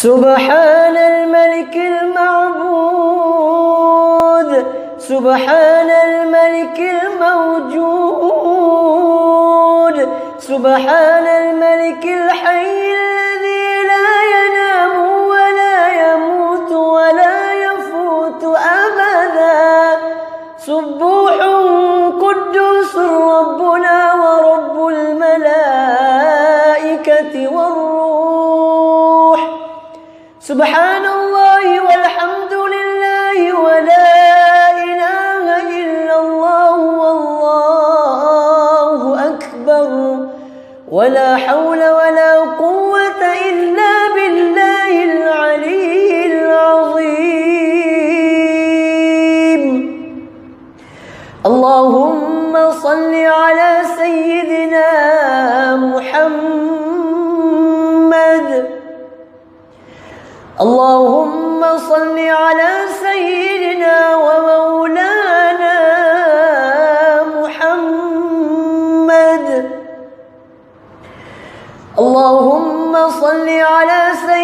سبحان الملك المعبود، سبحان الملك الموجود، سبحان الملك الحي الذي لا ينام ولا يموت ولا يفوت أبدا. سبوح قدوس ربنا ورب الملائكة والروح. سبحان الله والحمد لله ولا إله إلا الله والله أكبر، ولا حول ولا قوة إلا بالله العلي العظيم. اللهم صل على سيدنا محمد، اللهم صل على سيدنا ومولانا محمد، اللهم صل على سيدنا